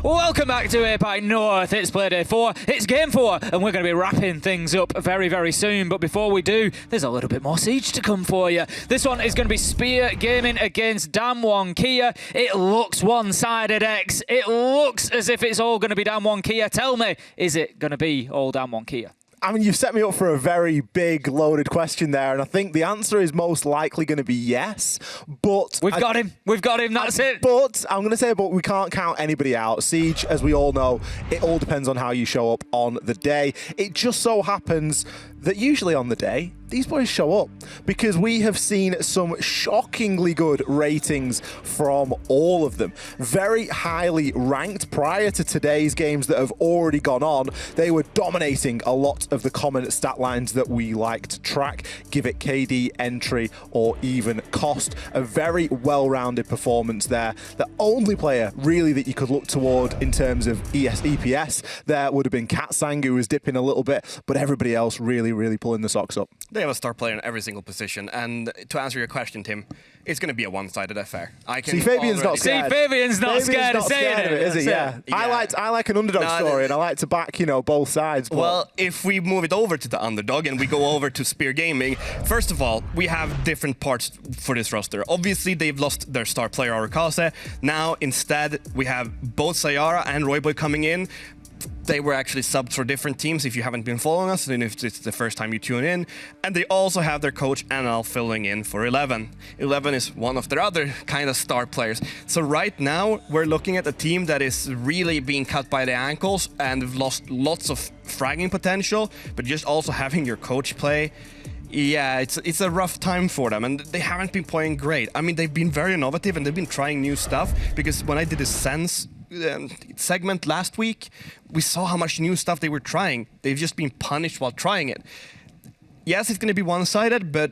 Welcome back to APAC North. It's Playday 4, it's Game 4, and we're going to be wrapping things up very, very soon. But before we do, there's a little bit more Siege to come for you. This one is going to be Spear gaming against Damwon Kia. It looks one-sided, X. It looks as if it's all going to be Damwon Kia. Tell me, is it going to be all Damwon Kia? I mean, you've set me up for a very big, loaded question there, and I think the answer is most likely going to be yes, but... We've got him, that's it. But, I'm going to say, but we can't count anybody out. Siege, as we all know, it all depends on how you show up on the day. It just so happens that usually on the day, these boys show up, because we have seen some shockingly good ratings from all of them. Very highly ranked prior to today's games that have already gone on. They were dominating a lot of the common stat lines that we like to track, give it KD, entry, or even cost. A very well-rounded performance there. The only player really that you could look toward in terms of EPS there would have been Katsang, who was dipping a little bit, but everybody else really pulling the socks up. They have a star player in every single position, and to answer your question, Tim, it's going to be a one-sided affair. See, Fabian's not scared. Fabian's not scared of saying it, is he? Yeah. I like an underdog story, and I like to back, you know, both sides. But... Well, if we move it over to the underdog and we go over to Spear Gaming, first of all, we have different parts for this roster. Obviously, they've lost their star player, Arukase. Now, instead, we have both Sayara and Royboy coming in. They were actually subbed for different teams if you haven't been following us, and if it's the first time you tune in. And they also have their coach Anal filling in for 11. 11 is one of their other kind of star players. So right now, we're looking at a team that is really being cut by the ankles and have lost lots of fragging potential, but just also having your coach play. Yeah, it's a rough time for them, and they haven't been playing great. I mean, they've been very innovative, and they've been trying new stuff, because when I did a Sense segment last week, we saw how much new stuff they were trying. They've just been punished while trying it. Yes, it's going to be one-sided, but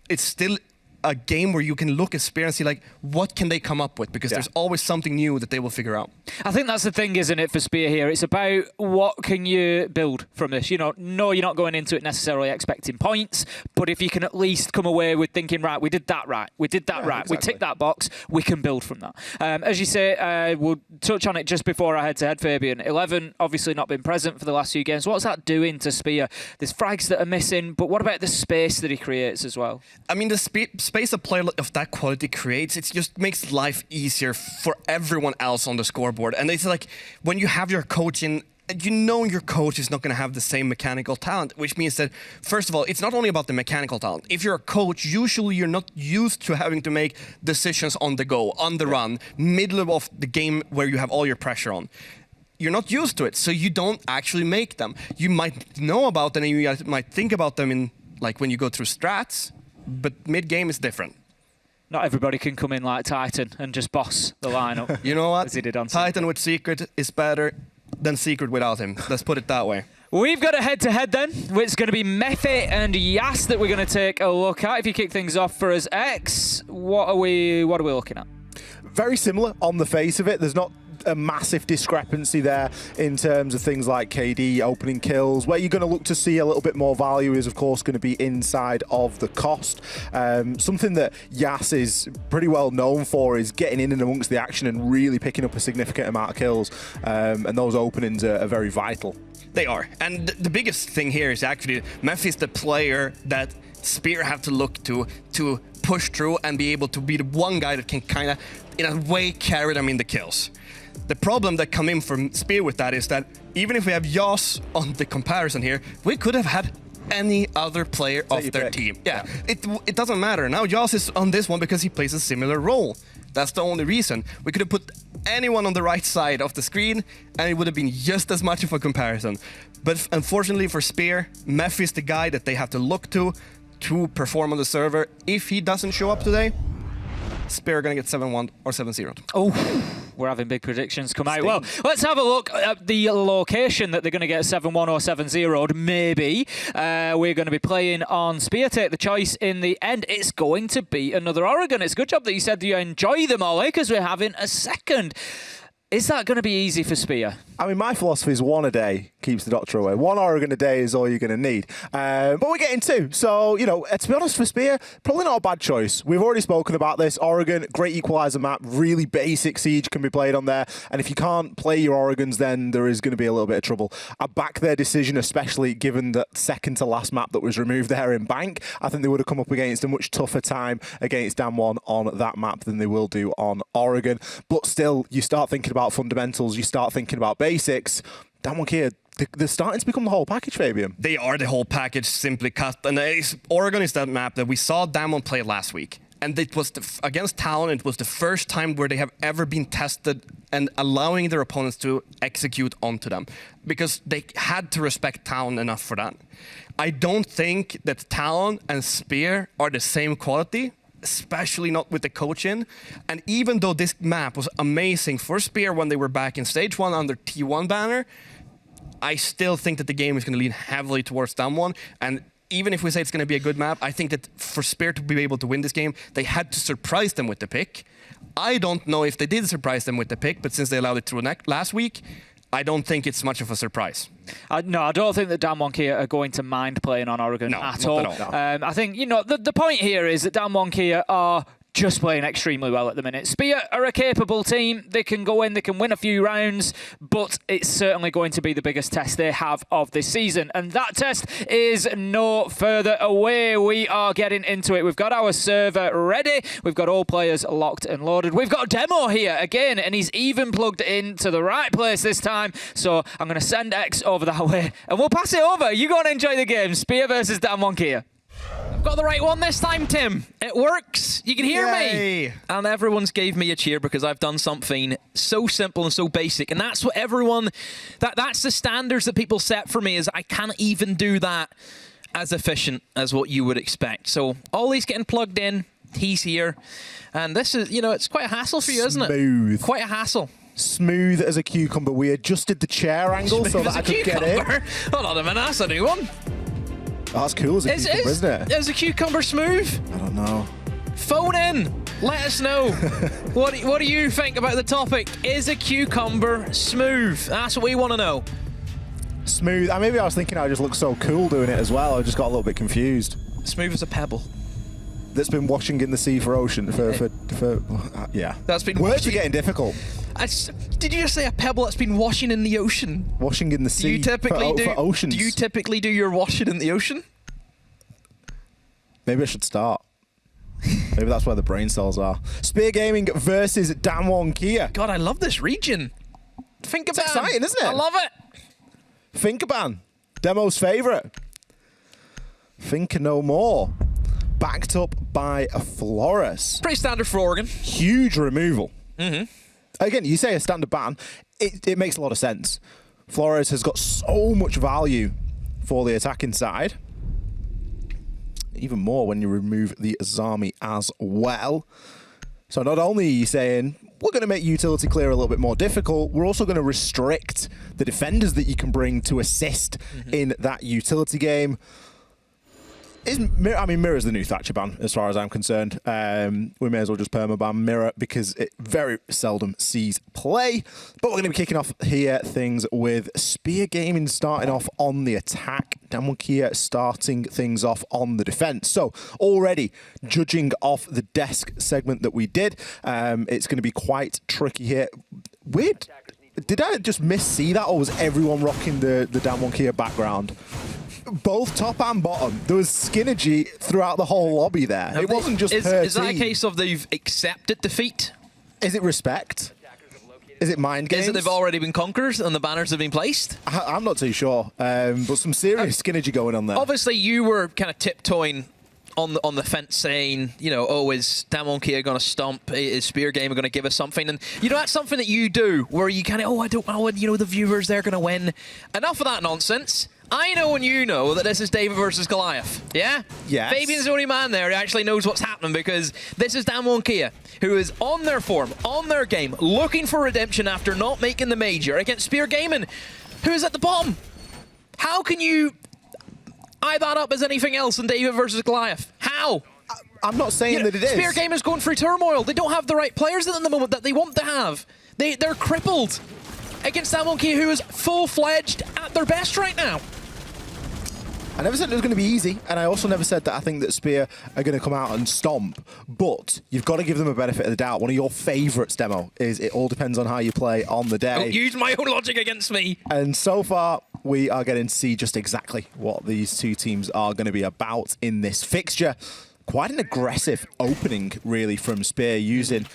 it's still a game where you can look at Spear and see, like, what can they come up with? Because there's always something new that they will figure out. I think that's the thing, isn't it, for Spear here? It's about what can you build from this. You know, no, you're not going into it necessarily expecting points, but if you can at least come away with thinking, right, we did that right, we did that right, exactly. We ticked that box, we can build from that. As you say, we'll touch on it just before our head-to-head, Fabian. 11 obviously not been present for the last few games. What's that doing to Spear? There's frags that are missing, but what about the space that he creates as well? I mean, the space a player of that quality creates, it just makes life easier for everyone else on the scoreboard. And it's like, when you have your coach in, you know your coach is not going to have the same mechanical talent, which means that, first of all, it's not only about the mechanical talent. If you're a coach, usually you're not used to having to make decisions on the go, on the run, middle of the game where you have all your pressure on. You're not used to it, so you don't actually make them. You might know about them, and you might think about them in, like, when you go through strats, but mid-game is different. Not everybody can come in like Titan and just boss the lineup. You know what? As he did on Titan with Secret is better than Secret without him. Let's put it that way. We've got a head-to-head then. It's going to be Mephi and Yas that we're going to take a look at. If you kick things off for us, X, what are we looking at? Very similar on the face of it. There's not a massive discrepancy there in terms of things like KD, opening kills. Where you're going to look to see a little bit more value is, of course, going to be inside of the cost. Something that Yas is pretty well known for is getting in and amongst the action and really picking up a significant amount of kills. And those openings are very vital. They are. And the biggest thing here is actually Mephi's the player that Spear have to look to push through and be able to be the one guy that can kind of, in a way, carry them in the kills. The problem that come in from Spear with that is that even if we have Yas on the comparison here, we could have had any other player of their team. Yeah, it doesn't matter. Now Yas is on this one because he plays a similar role. That's the only reason. We could have put anyone on the right side of the screen and it would have been just as much of a comparison. But unfortunately for Spear, Mephi is the guy that they have to look to perform on the server. If he doesn't show up today, Spear are going to get 7-1 or 7-0. Oh, we're having big predictions come out. Well, let's have a look at the location that they're going to get 7-1 or 7-0'd, maybe. We're going to be playing on Spear. Take the choice in the end. It's going to be another Oregon. It's a good job that you said that you enjoy them all, because we're having a second. Is that going to be easy for Spear? I mean, my philosophy is one a day. keeps the doctor away. 1 Oregon a day is all you're going to need. But we're getting 2. So, to be honest, for Spear, probably not a bad choice. We've already spoken about this. Oregon, great equalizer map, really basic Siege can be played on there. And if you can't play your Oregons, then there is going to be a little bit of trouble. I back their decision, especially given that second to last map that was removed there in Bank. I think they would have come up against a much tougher time against Damwon on that map than they will do on Oregon. But still, you start thinking about fundamentals, you start thinking about basics. Damwon here, they're starting to become the whole package, Fabian. They are the whole package, simply cut. And Oregon is that map that we saw Damwon play last week. And it was against Talon, it was the first time where they have ever been tested and allowing their opponents to execute onto them. Because they had to respect Talon enough for that. I don't think that Talon and Spear are the same quality, especially not with the coach in. And even though this map was amazing for Spear when they were back in Stage 1 under T1 banner, I still think that the game is going to lean heavily towards Damwon. And even if we say it's going to be a good map, I think that for Spear to be able to win this game, they had to surprise them with the pick. I don't know if they did surprise them with the pick, but since they allowed it through last week, I don't think it's much of a surprise. No, I don't think that Damwon Kia are going to mind playing on Oregon at all. Not at all. I think, the point here is that Damwon Kia are just playing extremely well at the minute. Spear are a capable team. They can go in, they can win a few rounds, but it's certainly going to be the biggest test they have of this season. And that test is no further away. We are getting into it. We've got our server ready. We've got all players locked and loaded. We've got Demo here again, and he's even plugged into the right place this time. So I'm going to send X over that way, and we'll pass it over. You go and enjoy the game. Spear versus Damwon Kia. Got the right one this time, Tim. It works. You can hear me. And everyone's gave me a cheer because I've done something so simple and so basic. And that's what everyone, that's the standards that people set for me, is I can't even do that as efficient as what you would expect. So Ollie's getting plugged in. He's here. And this is, it's quite a hassle for you, isn't it? Smooth. Quite a hassle. Smooth as a cucumber. We adjusted the chair angle so that I could get in. Hold on a minute, that's a new one. Oh, that's cool as a cucumber, isn't it? Is a cucumber smooth? I don't know. Phone in. Let us know. What do you think about the topic? Is a cucumber smooth? That's what we want to know. Smooth. Maybe I was thinking I just look so cool doing it as well. I just got a little bit confused. Smooth as a pebble. That's been washing in the sea for ocean yeah. That's been words are getting difficult. Did you just say a pebble that's been washing in the ocean? Washing in the sea. Do you typically for oceans. Do you typically do your washing in the ocean? Maybe I should start. Maybe that's where the brain cells are. Spear Gaming versus Damwon Kia. God, I love this region. Think about it. It's exciting, isn't it? I love it. Finkaban, Demo's favourite. Think no more. Backed up by a Flores. Pretty standard for Oregon. Huge removal. Mm-hmm. Again, you say a standard ban, it makes a lot of sense. Flores has got so much value for the attacking side. Even more when you remove the Azami as well. So not only are you saying, we're going to make utility clear a little bit more difficult, we're also going to restrict the defenders that you can bring to assist in that utility game. Mirror's the new Thatcher ban, as far as I'm concerned. We may as well just permaban Mirror because it very seldom sees play. But we're going to be kicking off here things with Spear Gaming starting off on the attack. Damwon Kia starting things off on the defense. So already judging off the desk segment that we did, it's going to be quite tricky here. Weird. Did I just miss-see that, or was everyone rocking the Damwon Kia background? Both top and bottom. There was Skinergy throughout the whole lobby there. It wasn't just her Is that a team. case of they've accepted defeat? Is it respect? Is it mind games? Is it they've already been conquered and the banners have been placed? I'm not too sure. But some serious Skinergy going on there. Obviously, you were kind of tiptoeing on the fence saying, is Damwon Kia going to stomp? Is Spear Gamer going to give us something? And, that's something that you do where you kind of, I don't know, the viewers, they're going to win. Enough of that nonsense. I know and you know that this is David versus Goliath, yeah? Yes. Fabian's the only man there who actually knows what's happening because this is Damwon Kia, who is on their form, on their game, looking for redemption after not making the major against Spear Gaming, who is at the bottom. How can you eye that up as anything else than David versus Goliath? How? I'm not saying that it is. Spear Gaming's going through turmoil. They don't have the right players at the moment that they want to have. They're crippled. against DWG, who is full-fledged at their best right now. I never said it was going to be easy, and I also never said that I think that Spear are going to come out and stomp, but you've got to give them a benefit of the doubt. One of your favourites, Demo, is it all depends on how you play on the day. Don't use my own logic against me. And so far, we are getting to see just exactly what these two teams are going to be about in this fixture. Quite an aggressive opening, really, from Spear, using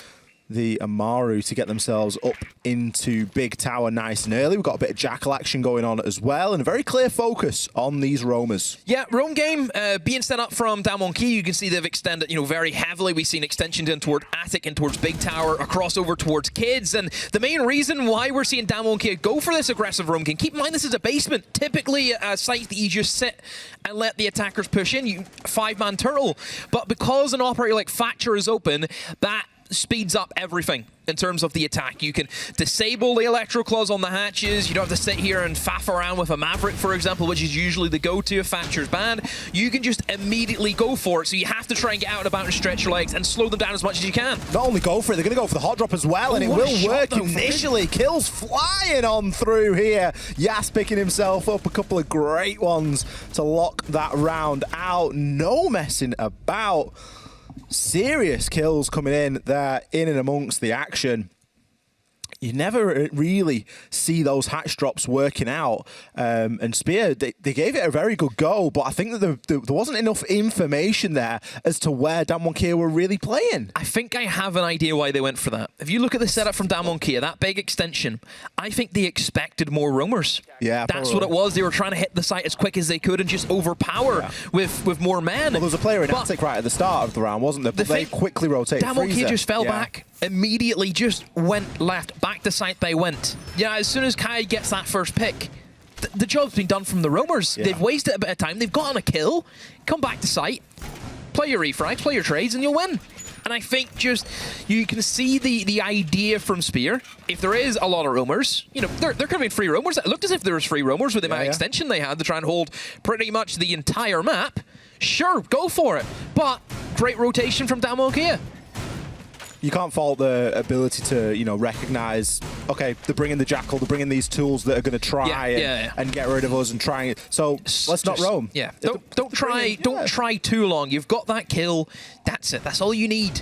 the Amaru to get themselves up into Big Tower nice and early. We've got a bit of jackal action going on as well, and a very clear focus on these roamers. Yeah, roam game being set up from DWG. You can see they've extended, very heavily. We've seen extensions in toward Attic and towards Big Tower, a crossover towards Kids, and the main reason why we're seeing DWG go for this aggressive roam game, keep in mind this is a basement, typically a site that you just sit and let the attackers push in, you 5-man turtle, but because an operator like Thatcher is open, that speeds up everything in terms of the attack. You can disable the electro claws on the hatches. You don't have to sit here and faff around with a Maverick, for example, which is usually the go-to if Thatcher's banned. You can just immediately go for it, so you have to try and get out and about and stretch your legs and slow them down as much as you can. Not only go for it, they're going to go for the hot drop as well, and it will work initially. Kills flying on through here. Yas picking himself up a couple of great ones to lock that round out. No messing about. Serious kills coming in there, in and amongst the action. You never really see those hatch drops working out. And Spear, they gave it a very good go, but I think that there wasn't enough information there as to where DWG were really playing. I think I have an idea why they went for that. If you look at the setup from DWG, that big extension, I think they expected more roamers. Yeah, that's what it was. They were trying to hit the site as quick as they could and just overpower with more men. Well, there was a player in Attic right at the start of the round, wasn't there? But they quickly rotated. DWG just fell back. Immediately just went left, back to site they went. Yeah, as soon as Kai gets that first pick, the job's been done from the roamers. Yeah. They've wasted a bit of time, they've gotten a kill, come back to site, play your refrags, play your trades, and you'll win. And I think just, you can see the idea from Spear. If there is a lot of roamers, there could have been free roamers. It looked as if there was free roamers with the amount of extension they had to try and hold pretty much the entire map. Sure, go for it. But great rotation from DWG. You can't fault the ability to, recognize, okay, they're bringing the Jackal, they're bringing these tools that are going to try and get rid of us and try. So let's not roam. Yeah, don't try too long. You've got that kill. That's it. That's all you need.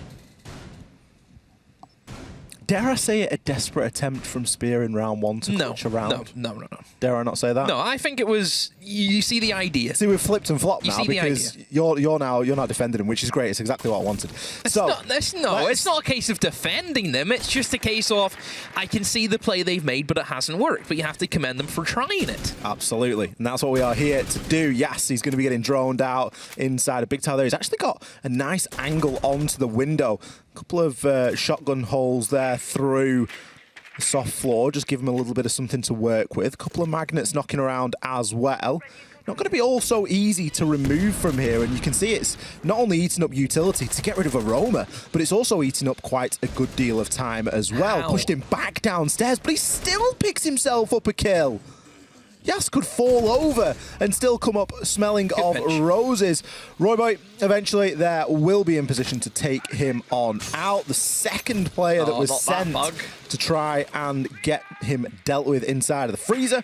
Dare I say it, a desperate attempt from Spear in round 1 to clutch a round? No. Dare I not say that? No, I think it was, you see the idea. See, we've flipped and flopped now because you're not defending him, which is great. It's exactly what I wanted. It's not a case of defending them. It's just a case of, I can see the play they've made, but it hasn't worked. But you have to commend them for trying it. Absolutely. And that's what we are here to do. Yes, he's going to be getting droned out inside a Big Tower there. He's actually got a nice angle onto the window. Couple of shotgun holes there through the soft floor, just give him a little bit of something to work with. Couple of magnets knocking around as well. Not going to be all so easy to remove from here, and you can see it's not only eating up utility to get rid of a roamer, but it's also eating up quite a good deal of time as well. Ow. Pushed him back downstairs, but he still picks himself up a kill. Yas could fall over and still come up smelling of roses. Royboy, eventually, there will be in position to take him on out. The second player that was sent to try and get him dealt with inside of the freezer.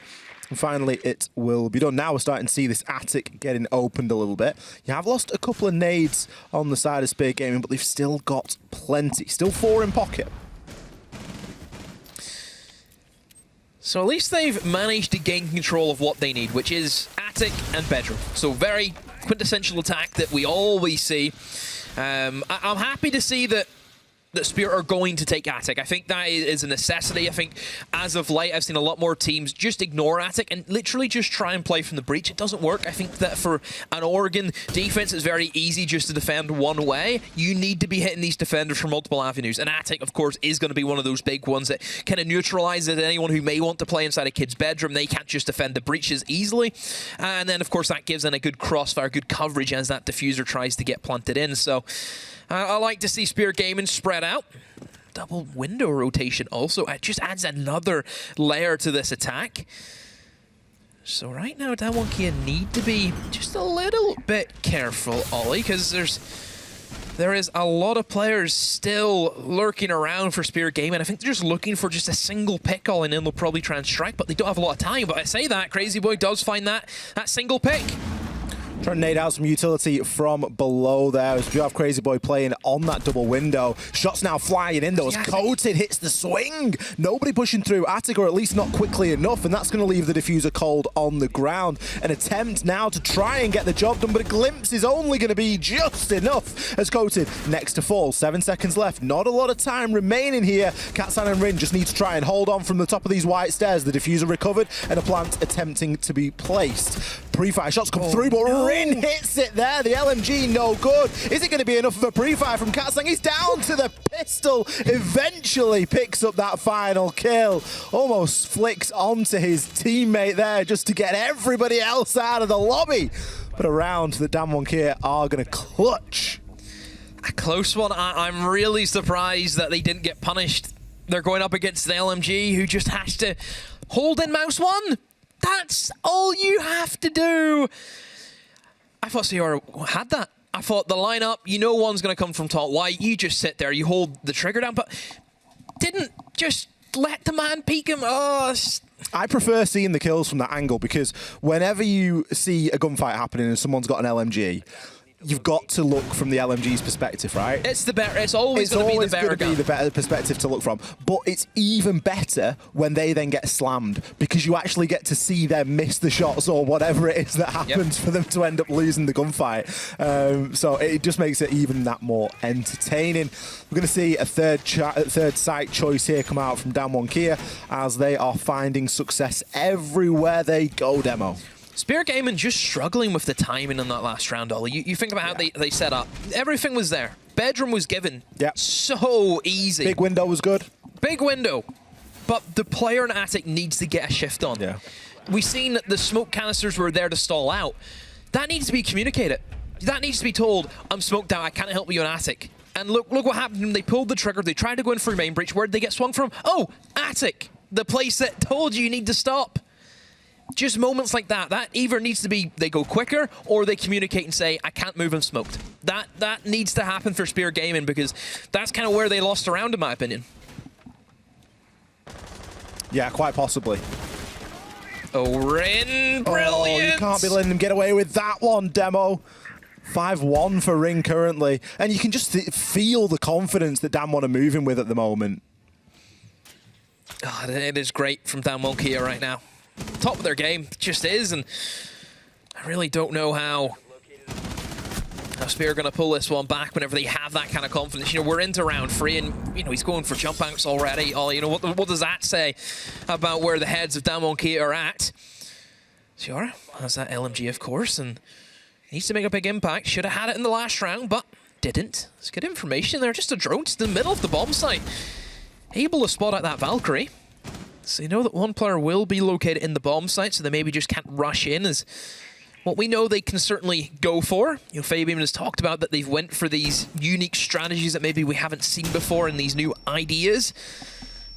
And finally, it will be done. Now we're starting to see this attic getting opened a little bit. You have lost a couple of nades on the side of Spear Gaming, but they've still got plenty. Still 4 in pocket. So at least they've managed to gain control of what they need, which is attic and bedroom. So very quintessential attack that we always see. I'm happy to see that Spear are going to take attic. I think that is a necessity. I think as of late, I've seen a lot more teams just ignore attic and literally just try and play from the breach. It doesn't work. I think that for an Oregon defense, it's very easy just to defend one way. You need to be hitting these defenders from multiple avenues. And attic, of course, is going to be one of those big ones that kind of neutralizes anyone who may want to play inside a kid's bedroom. They can't just defend the breaches easily. And then, of course, that gives them a good crossfire, good coverage as that diffuser tries to get planted in. So I like to see Spear Gaming spread out. Double window rotation also. It just adds another layer to this attack. So right now, DWG need to be just a little bit careful, Ollie, because there's there is a lot of players still lurking around for Spear Gaming. I think they're just looking for just a single pick all, and then they'll probably try and strike, but they don't have a lot of time. But I say that, Crazy Boy does find that single pick. Trying to nade out some utility from below there as we have Crazy Boy playing on that double window. Shots now flying in though as Coated hits the swing. Nobody pushing through APAC, or at least not quickly enough, and that's going to leave the diffuser cold on the ground. An attempt now to try and get the job done, but a glimpse is only going to be just enough as Coated next to fall. 7 seconds left. Not a lot of time remaining here. Katsan and Rin just need to try and hold on from the top of these white stairs. The diffuser recovered and a plant attempting to be placed. Pre-fire shots come through, but Rin hits it there. The LMG no good. Is it going to be enough of a pre-fire from Katsang? He's down to the pistol. Eventually picks up that final kill. Almost flicks onto his teammate there just to get everybody else out of the lobby. But a round that Damwon are going to clutch. A close one. I'm really surprised that they didn't get punished. They're going up against the LMG, who just has to hold in mouse one. That's all you have to do. I thought CR had that. I thought the lineup, you know one's going to come from top white. You just sit there, you hold the trigger down, but didn't just let the man peek him. Oh, I prefer seeing the kills from that angle, because whenever you see a gunfight happening and someone's got an LMG, you've got to look from the LMG's perspective, right? It's the better. It's always going to be the better perspective to look from. But it's even better when they then get slammed, because you actually get to see them miss the shots or whatever it is that happens for them to end up losing the gunfight. So it just makes it even that more entertaining. We're going to see a third site choice here come out from Damwon Kia, as they are finding success everywhere they go, Demo. Spear Gaming just struggling with the timing in that last round, Ollie. You think about how they set up. Everything was there. Bedroom was given. Yeah. So easy. Big window was good. Big window. But the player in APAC needs to get a shift on. Yeah. We've seen that the smoke canisters were there to stall out. That needs to be communicated. That needs to be told, I'm smoked out, I can't help you in APAC. And look what happened when they pulled the trigger. They tried to go in for main breach. Where did they get swung from? Oh, APAC. The place that told you need to stop. Just moments like that, that either needs to be they go quicker or they communicate and say, I can't move, I'm smoked. That needs to happen for Spear Gaming, because that's kind of where they lost the round, in my opinion. Yeah, quite possibly. Oh, Rin, brilliant! Oh, you can't be letting them get away with that one, Demo. 5-1 for Rin currently. And you can just feel the confidence that Damwon are moving with at the moment. Oh, it is great from Damwon Kia right now. Top of their game, just is, and I really don't know how Spear are going to pull this one back whenever they have that kind of confidence. You know, we're into round 3, and, you know, he's going for jump outs already. Oh, you know, what does that say about where the heads of Damwon Kia are at? Sure, has that LMG, of course, and needs to make a big impact. Should have had it in the last round, but didn't. It's good information there. Just a drone just in the middle of the bomb site. Able to spot out that Valkyrie. So you know that one player will be located in the bomb site, so they maybe just can't rush in, as what we know they can certainly go for. You know, Fabian has talked about that they've went for these unique strategies that maybe we haven't seen before, and these new ideas.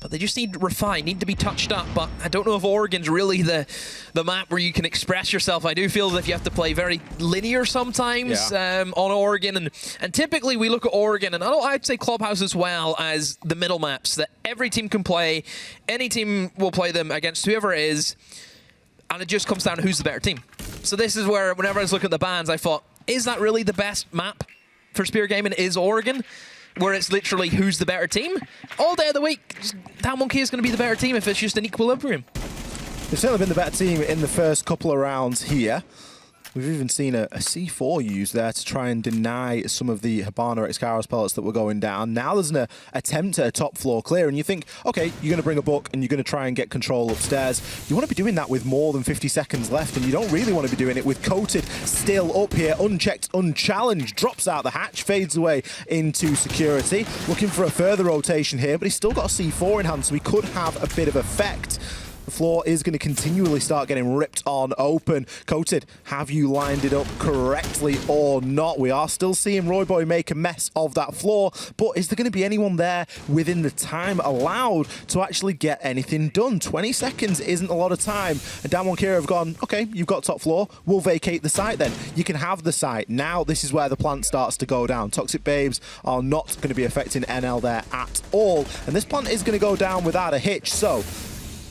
But they just need to refine, need to be touched up. But I don't know if Oregon's really the map where you can express yourself. I do feel as if you have to play very linear sometimes on Oregon. And typically we look at Oregon, and I'd say Clubhouse as well, as the middle maps that every team can play. Any team will play them against whoever it is. And it just comes down to who's the better team. So this is where, whenever I was looking at the bans, I thought, is that really the best map for Spear Gaming? Is Oregon? Where it's literally who's the better team? All day of the week, Damwon Kia is going to be the better team if it's just an equilibrium. They've certainly been the better team in the first couple of rounds here. We've even seen a C4 used there to try and deny some of the Hibana Excalibur pellets that were going down. Now there's an attempt at a top floor clear, and you think, okay, you're going to bring a book and you're going to try and get control upstairs. You want to be doing that with more than 50 seconds left, and you don't really want to be doing it with Coated still up here, unchecked, unchallenged, drops out the hatch, fades away into security. Looking for a further rotation here, but he's still got a C4 in hand, so he could have a bit of effect. The floor is going to continually start getting ripped on open. Coated, have you lined it up correctly or not? We are still seeing Royboy make a mess of that floor, but is there going to be anyone there within the time allowed to actually get anything done? 20 seconds isn't a lot of time, and Damwon have gone, okay, you've got top floor, we'll vacate the site then. You can have the site. Now this is where the plant starts to go down. Toxic Babes are not going to be affecting NL there at all, and this plant is going to go down without a hitch. So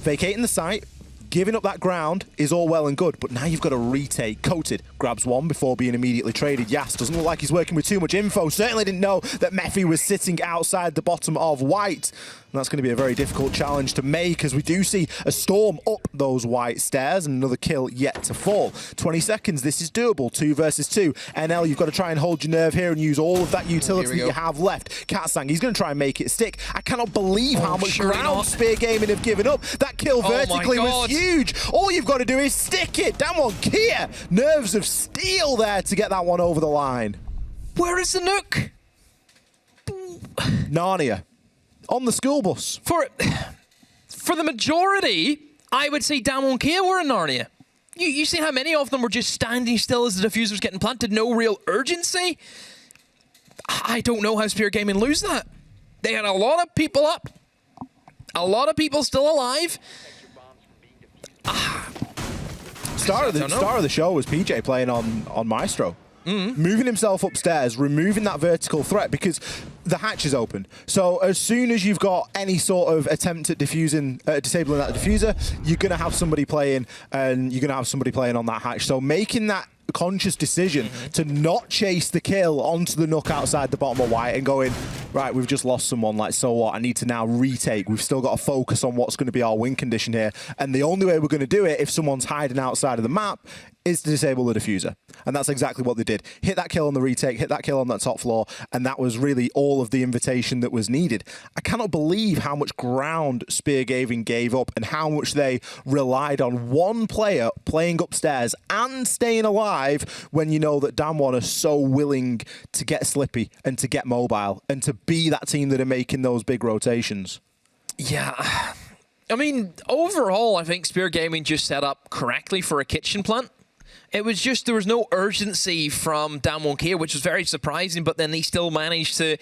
vacating the site, giving up that ground is all well and good, but now you've got to retake. Coated grabs one before being immediately traded. Yas doesn't look like he's working with too much info. Certainly didn't know that Mephi was sitting outside the bottom of white. And that's going to be a very difficult challenge to make, as we do see a storm up those white stairs and another kill yet to fall. 20 seconds, this is doable. 2 versus 2. NL, you've got to try and hold your nerve here and use all of that utility that you have left. Katsang, he's going to try and make it stick. I cannot believe how much ground Spear Gaming have given up. That kill vertically was huge. All you've got to do is stick it. Damwon Kia, nerves of steel there to get that one over the line. Where is the Nook? Narnia. On the school bus. For the majority, I would say Damwon Kia were in Narnia. You seen how many of them were just standing still as the diffuser's getting planted, no real urgency? I don't know how Spear Gaming lose that. They had a lot of people up, a lot of people still alive. Star of the show was PJ playing on Maestro. Moving himself upstairs, removing that vertical threat, because the hatch is open. So as soon as you've got any sort of attempt at disabling that diffuser, you're going to have somebody playing, and you're going to have somebody playing on that hatch. So making that conscious decision to not chase the kill onto the Nook outside the bottom of white and going, right, we've just lost someone, like, so what? I need to now retake. We've still got to focus on what's going to be our win condition here. And the only way we're going to do it, if someone's hiding outside of the map, is to disable the diffuser. And that's exactly what they did. Hit that kill on the retake, hit that kill on that top floor, and that was really all of the invitation that was needed. I cannot believe how much ground Spear Gaming gave up and how much they relied on one player playing upstairs and staying alive when you know that Damwon are so willing to get slippy and to get mobile and to be that team that are making those big rotations. Yeah. I mean, overall, I think Spear Gaming just set up correctly for a kitchen plant. It was just, there was no urgency from Damwon Kia, which was very surprising, but then they still managed to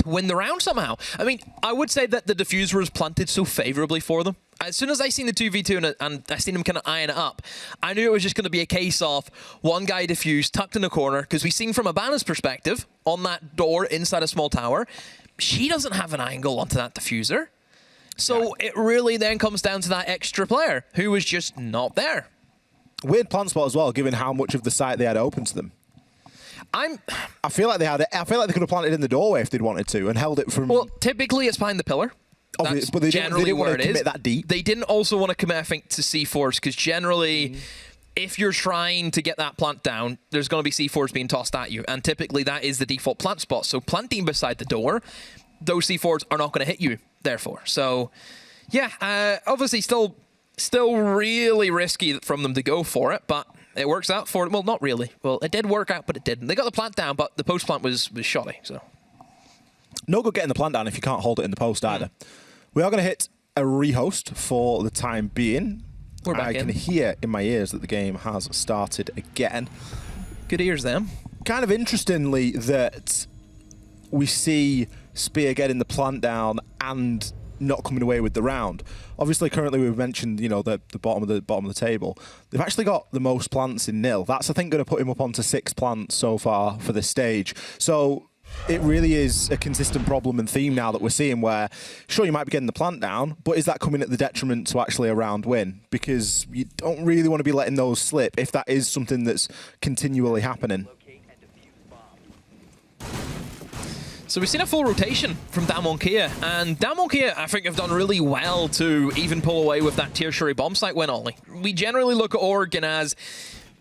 win the round somehow. I mean, I would say that the diffuser was planted so favorably for them. As soon as I seen the 2v2 and I seen them kind of eyeing it up, I knew it was just going to be a case of one guy diffused, tucked in the corner, because we seen from Abana's perspective, on that door inside a small tower, she doesn't have an angle onto that diffuser. So it really then comes down to that extra player who was just not there. Weird plant spot as well, given how much of the site they had open to them. I feel like they could have planted in the doorway if they'd wanted to and held it from. Well, typically it's behind the pillar. That's but they generally didn't where want to commit that deep. They didn't also want to commit, I think, to C4s, because generally, if you're trying to get that plant down, there's going to be C4s being tossed at you, and typically that is the default plant spot. So planting beside the door, those C4s are not going to hit you. Therefore, so yeah, obviously still really risky from them to go for it, but it works out for them. Well, not really. Well, it did work out, but it didn't. They got the plant down, but the post plant was shoddy. So no good getting the plant down if you can't hold it in the post either. We are going to hit a rehost for the time being. We're back I can hear in my ears that the game has started again. Good ears, them. Kind of interestingly that we see Spear getting the plant down and not coming away with the round. Obviously, currently we've mentioned, you know, the bottom of the table. They've actually got the most plants in nil. That's, I think, going to put him up onto 6 plants so far for this stage. So it really is a consistent problem and theme now that we're seeing where, sure, you might be getting the plant down, but is that coming at the detriment to actually a round win? Because you don't really want to be letting those slip if that is something that's continually happening. So we've seen a full rotation from Damwon Kia, and Damwon Kia, I think, have done really well to even pull away with that tertiary bomb site win only. We generally look at Oregon as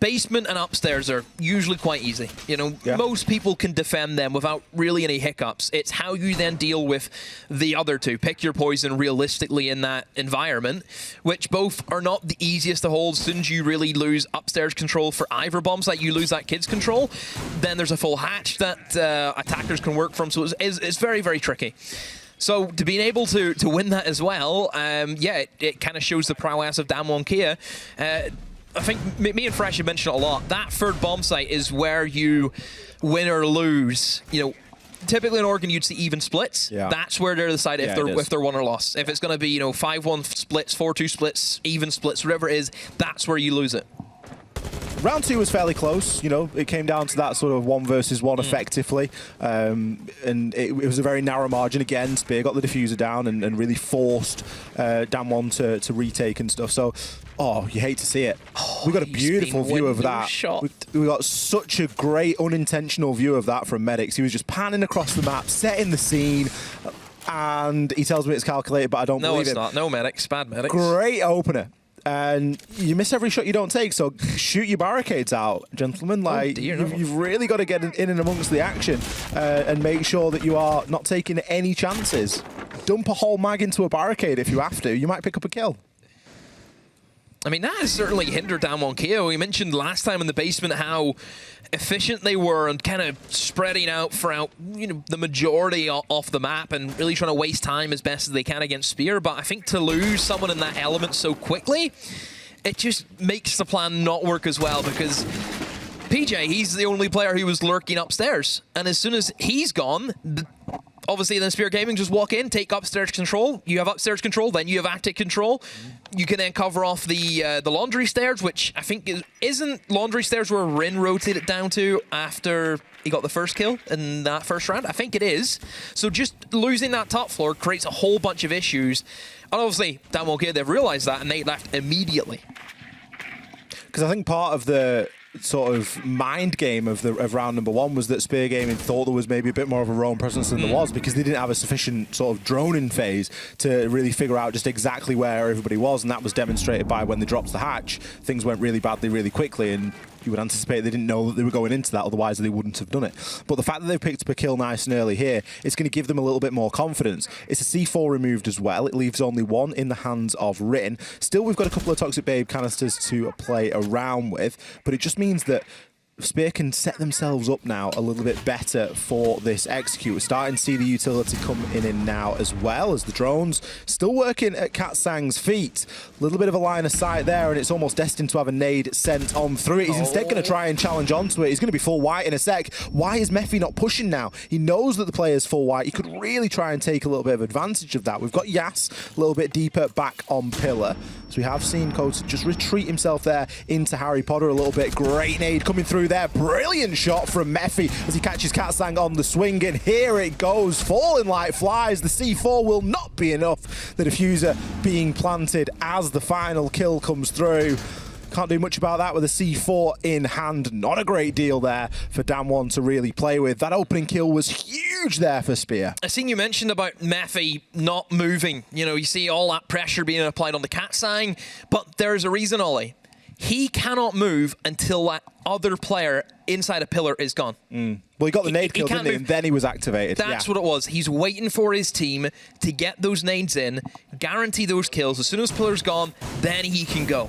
basement and upstairs are usually quite easy. You know, most people can defend them without really any hiccups. It's how you then deal with the other two. Pick your poison realistically in that environment, which both are not the easiest to hold. As soon as you really lose upstairs control for either bombs, like you lose that kid's control, then there's a full hatch that attackers can work from. So it's very, very tricky. So to being able to win that as well, yeah, it kind of shows the prowess of Damwon Kia. I think me and Fresh have mentioned it a lot. That third bomb site is where you win or lose. You know, typically in Oregon you'd see even splits. Yeah. That's where they're decided if they're won or lost. If it's going to be 5-1 splits, 4-2 splits, even splits, whatever it is, that's where you lose it. Round 2 was fairly close, it came down to that sort of 1 versus 1 effectively, and it was a very narrow margin again. Spear got the diffuser down and really forced Damwon to retake and stuff, so you hate to see it. We got a beautiful view of that. We got such a great unintentional view of that from Medics. He was just panning across the map, setting the scene, and he tells me it's calculated, but I don't believe it. No, it's not. No Medics, bad Medics. Great opener. And you miss every shot you don't take, so shoot your barricades out, gentlemen. Like, you've really got to get in and amongst the action and make sure that you are not taking any chances. Dump a whole mag into a barricade if you have to. You might pick up a kill. I mean, that has certainly hindered Damwon Kia. We mentioned last time in the basement how efficient they were and kind of spreading out throughout the majority off the map and really trying to waste time as best as they can against Spear. But I think to lose someone in that element so quickly, it just makes the plan not work as well, because PJ, he's the only player who was lurking upstairs. And as soon as he's gone, obviously then Spear Gaming just walk in, take upstairs control. You have upstairs control, then you have attic control. You can then cover off the laundry stairs, which I think isn't laundry stairs where Rin rotated down to after he got the first kill in that first round. I think it is. So just losing that top floor creates a whole bunch of issues. And obviously, Damwon Kia, they've realized that and they left immediately. Because I think part of the sort of mind game of round number 1 was that Spear Gaming thought there was maybe a bit more of a roam presence than there was, because they didn't have a sufficient sort of droning phase to really figure out just exactly where everybody was, and that was demonstrated by when they dropped the hatch. Things went really badly really quickly, and you would anticipate they didn't know that they were going into that, otherwise they wouldn't have done it. But the fact that they've picked up a kill nice and early here, it's going to give them a little bit more confidence. It's a C4 removed as well. It leaves only 1 in the hands of Rin. Still, we've got a couple of Toxic Babe canisters to play around with, but it just means that Spear can set themselves up now a little bit better for this execute. We're starting to see the utility come in now, as well as the drones still working at Katsang's feet. A little bit of a line of sight there, and it's almost destined to have a nade sent on through it. He's instead going to try and challenge onto it. He's going to be full white in a sec. Why is Mephi not pushing now? He knows that the player's full white. He could really try and take a little bit of advantage of that. We've got Yas a little bit deeper back on pillar. So we have seen Kota just retreat himself there into Harry Potter a little bit. Great nade coming through there. Brilliant shot from Mephi as he catches Katsang on the swing, and here it goes, falling like flies. The C4 will not be enough. The diffuser being planted as the final kill comes through. Can't do much about that with a C4 in hand. Not a great deal there for Damwon to really play with. That opening kill was huge there for Spear. I seen you mentioned about Mephi not moving. You see all that pressure being applied on the Katsang, but there's a reason, Ollie. He cannot move until that other player inside a pillar is gone. Well, he got the nade kill, didn't he? And then he was activated. That's what it was. He's waiting for his team to get those nades in, guarantee those kills. As soon as pillar's gone, then he can go.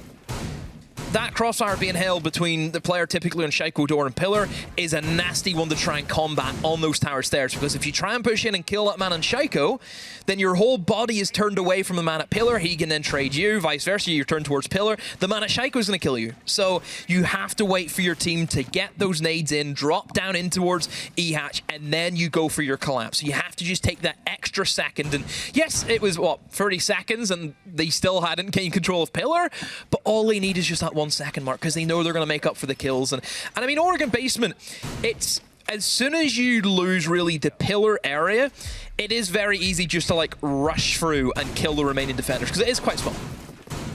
That crossfire being held between the player typically on Shaiko, Door, and Pillar is a nasty one to try and combat on those tower stairs, because if you try and push in and kill that man on Shaiko, then your whole body is turned away from the man at Pillar. He can then trade you, vice versa. You're turned towards Pillar. The man at Shaiko is going to kill you. So you have to wait for your team to get those nades in, drop down in towards E-Hatch, and then you go for your collapse. You have to just take that extra second. And yes, it was, 30 seconds, and they still hadn't gained control of Pillar, but all they need is just that 1 second mark, because they know they're going to make up for the kills. And I mean, Oregon Basement, it's as soon as you lose really the pillar area, it is very easy just to rush through and kill the remaining defenders, because it is quite small.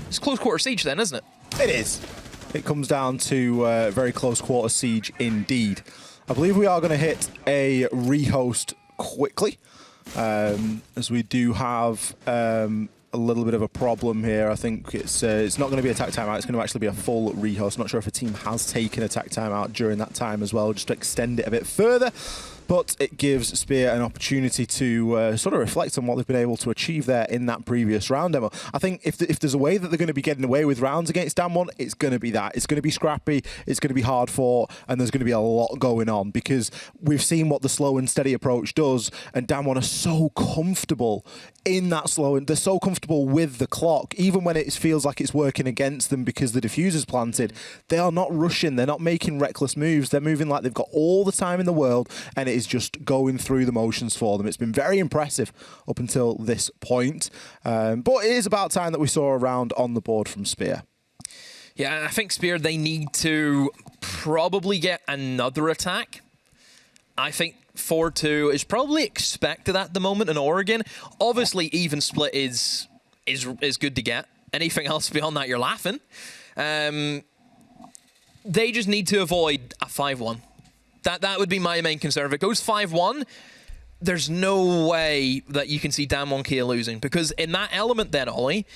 It's close quarter siege then, isn't it? It is. It comes down to very close quarter siege indeed. I believe we are going to hit a rehost quickly, as we do have a little bit of a problem here. I think it's not going to be a attack timeout. It's going to actually be a full rehost. Not sure if a team has taken a attack timeout during that time as well, just to extend it a bit further. but it gives Spear an opportunity to sort of reflect on what they've been able to achieve there in that previous round demo. I think if there's a way that they're going to be getting away with rounds against Damwon, it's going to be that. It's going to be scrappy, it's going to be hard fought, and there's going to be a lot going on, because we've seen what the slow and steady approach does, and Damwon are so comfortable in that slow, and they're so comfortable with the clock, even when it feels like it's working against them because the diffuser's planted. They are not rushing, they're not making reckless moves, they're moving like they've got all the time in the world, and it is just going through the motions for them. It's been very impressive up until this point, but it is about time that we saw a round on the board from Spear. Yeah, I think Spear, they need to probably get another attack. I think 4-2 is probably expected at the moment in Oregon. Obviously, even split is good to get. Anything else beyond that, you're laughing. They just need to avoid a 5-1. That would be my main concern. If it goes 5-1, there's no way that you can see Damwon Kia losing, because in that element then, Ollie,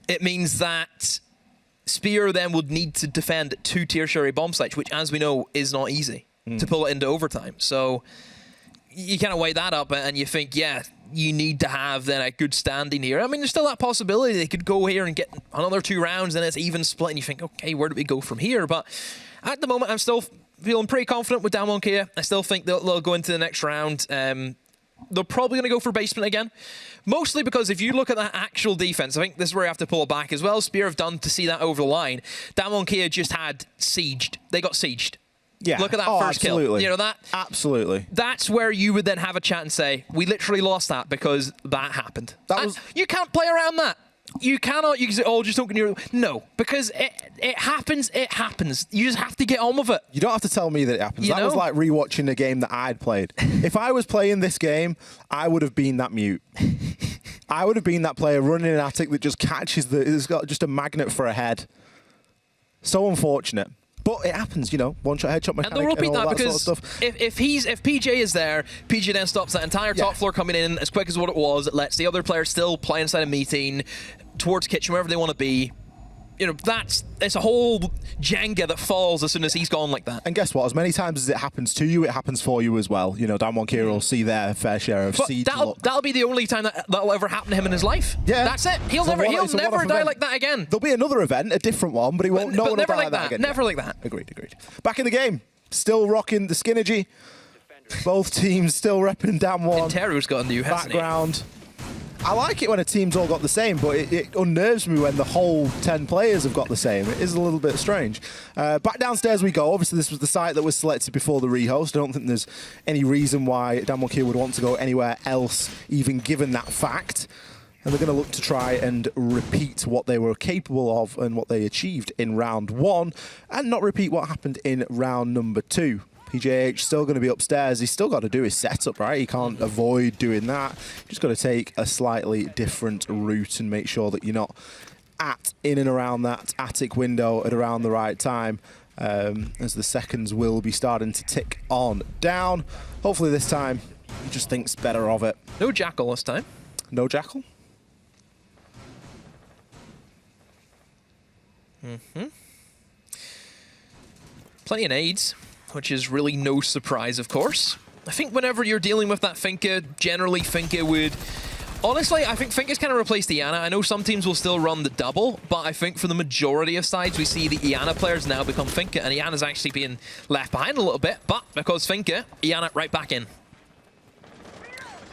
it means that Spear then would need to defend 2 tertiary bomb sites, which, as we know, is not easy to pull it into overtime. So you kind of weigh that up and you think, yeah, you need to have then a good standing here. I mean, there's still that possibility they could go here and get another 2 rounds and it's even split, and you think, okay, where do we go from here? But at the moment, I'm still feeling pretty confident with Damwon Kia. I still think they'll go into the next round. They're probably going to go for basement again. Mostly because if you look at that actual defense, I think this is where you have to pull it back as well. Spear have done to see that over the line. Damwon Kia just had sieged. They got sieged. Yeah. Look at that first absolutely. kill. You know that? Absolutely. That's where you would then have a chat and say, we literally lost that because that happened. You can't play around that. You cannot. You can say, oh, just don't get near. No, because it happens. It happens. You just have to get on with it. You don't have to tell me that it happens. You that know? was like rewatching a game that I'd played. If I was playing this game, I would have been that mute. I would have been that player running an attic that just catches it's got just a magnet for a head. So unfortunate. But it happens, you know, one-shot headshot mechanic And they'll repeat and all that because sort of stuff. if PJ is there, PJ then stops that entire top floor coming in as quick as what it was. It lets the other players still play inside a meeting, towards kitchen, wherever they want to be. You know, it's a whole Jenga that falls as soon as he's gone like that. And guess what? As many times as it happens to you, it happens for you as well. You know, Damwon Kia will see their fair share of siege. That'll be the only time that'll ever happen to him in his life. Yeah. That's it. He'll never die like that again. There'll be another event, a different one, but he won't. No one will die like that again. Never like that. Agreed. Back in the game, still rocking the Skinergy. Both teams still repping Damwon. Intero's got a new background. I like it when a team's all got the same, but it unnerves me when the whole 10 players have got the same. It is a little bit strange. Back downstairs we go. Obviously, this was the site that was selected before the rehost. I don't think there's any reason why Damwon Kia would want to go anywhere else, even given that fact. And they're going to look to try and repeat what they were capable of and what they achieved in round 1, and not repeat what happened in round number 2. PJH still going to be upstairs. He's still got to do his setup, right? He can't avoid doing that. Just got to take a slightly different route and make sure that you're not in and around that attic window at around the right time, as the seconds will be starting to tick on down. Hopefully this time he just thinks better of it. No Jackal this time. No Jackal? Plenty of nades, which is really no surprise, of course. I think whenever you're dealing with that Finka, generally Finka would... Honestly, I think Finka's kind of replaced the Iana. I know some teams will still run the double, but I think for the majority of sides, we see the Iana players now become Finka, and Iana's actually being left behind a little bit, but because Finka, Iana right back in.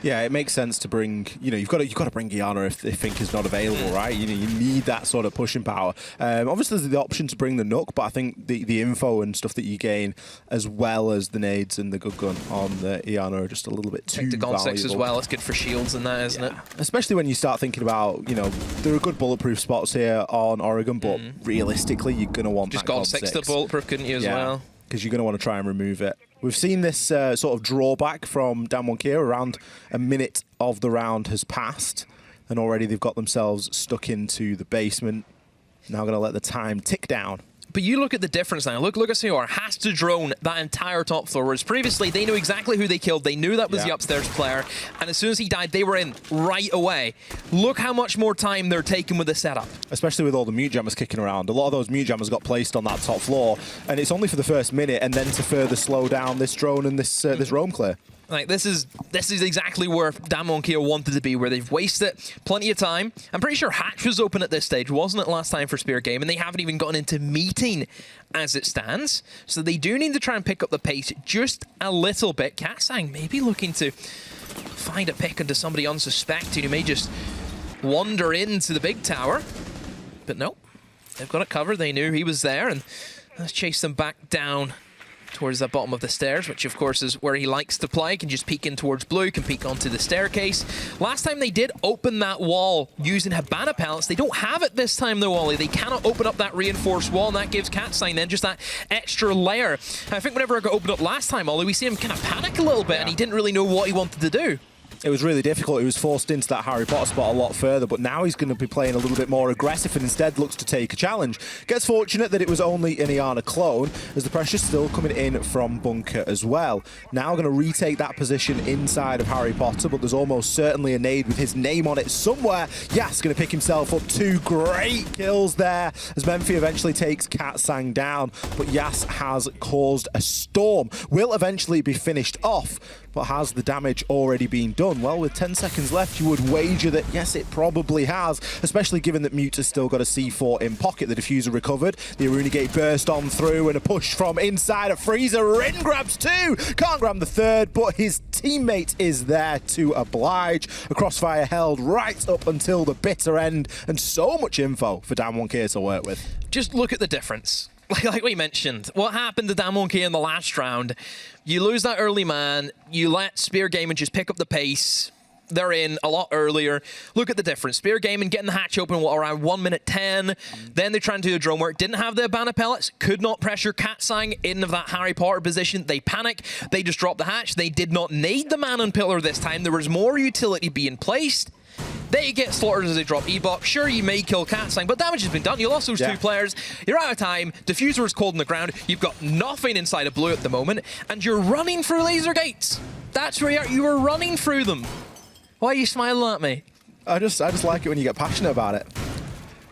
Yeah, it makes sense to bring, you know, you've got to bring Iana if Finka's not available, right? You know, you need that sort of pushing power. Obviously, there's the option to bring the Nook, but I think the info and stuff that you gain, as well as the nades and the good gun on the Iana, are just a little bit too valuable. 6 as well. It's good for shields and that, isn't it? Especially when you start thinking about, you know, there are good bulletproof spots here on Oregon, but realistically, you're going to want just that got 6 to bulletproof, couldn't you, as well? Because you're going to want to try and remove it. We've seen this sort of drawback from Damwon Kia. Around a minute of the round has passed, and already they've got themselves stuck into the basement. Now going to let the time tick down. But you look at the difference now. Look at CR has to drone that entire top floor, whereas previously they knew exactly who they killed. They knew that was the upstairs player, and as soon as he died, they were in right away. Look how much more time they're taking with the setup. Especially with all the mute jammers kicking around. A lot of those mute jammers got placed on that top floor, and it's only for the first minute, and then to further slow down this drone and this roam clear. Like, this is exactly where Damonkia wanted to be, where they've wasted plenty of time. I'm pretty sure Hatch was open at this stage, wasn't it, last time for Spear Game? And they haven't even gotten into meeting as it stands. So they do need to try and pick up the pace just a little bit. Katsang maybe looking to find a pick into somebody unsuspecting who may just wander into the big tower. But no, they've got it covered. They knew he was there, and let's chase them back down towards the bottom of the stairs, which of course is where he likes to play. Can just peek in towards blue, can peek onto the staircase. Last time they did open that wall using Habana pellets. They don't have it this time though, Ollie. They cannot open up that reinforced wall, and that gives Katsang then just that extra layer. I think whenever it got opened up last time, Ollie, we see him kind of panic a little bit, and he didn't really know what he wanted to do. It was really difficult. He was forced into that Harry Potter spot a lot further, but now he's going to be playing a little bit more aggressive and instead looks to take a challenge. Gets fortunate that it was only an Iana clone, as the pressure's still coming in from Bunker as well. Now going to retake that position inside of Harry Potter, but there's almost certainly a nade with his name on it somewhere. Yas going to pick himself up. 2 great kills there, as Memphi eventually takes Katsang down, but Yas has caused a storm. Will eventually be finished off, but has the damage already been done? Well, with 10 seconds left, you would wager that yes, it probably has, especially given that Mute has still got a C4 in pocket. The diffuser recovered, the Aruna Gate burst on through, and a push from inside. A freezer, Rin grabs 2, can't grab the 3rd, but his teammate is there to oblige. A crossfire held right up until the bitter end, and so much info for Damonkia to work with. Just look at the difference. Like we mentioned, what happened to Damonkia in the last round? You lose that early man, you let Spear Gaming just pick up the pace. They're in a lot earlier. Look at the difference. Spear Gaming getting the hatch open around 1 minute 10. Then they try and do the drone work. Didn't have the Habana pellets. Could not pressure Katsang in of that Harry Potter position. They panic. They just drop the hatch. They did not need the man on pillar this time. There was more utility being placed. They get slaughtered as they drop E-Bot. Sure, you may kill Katsang, but damage has been done. You lost those 2 players. You're out of time. Diffuser is cold on the ground. You've got nothing inside of blue at the moment, and you're running through laser gates. That's where you are. You were running through them. Why are you smiling at me? I just like it when you get passionate about it.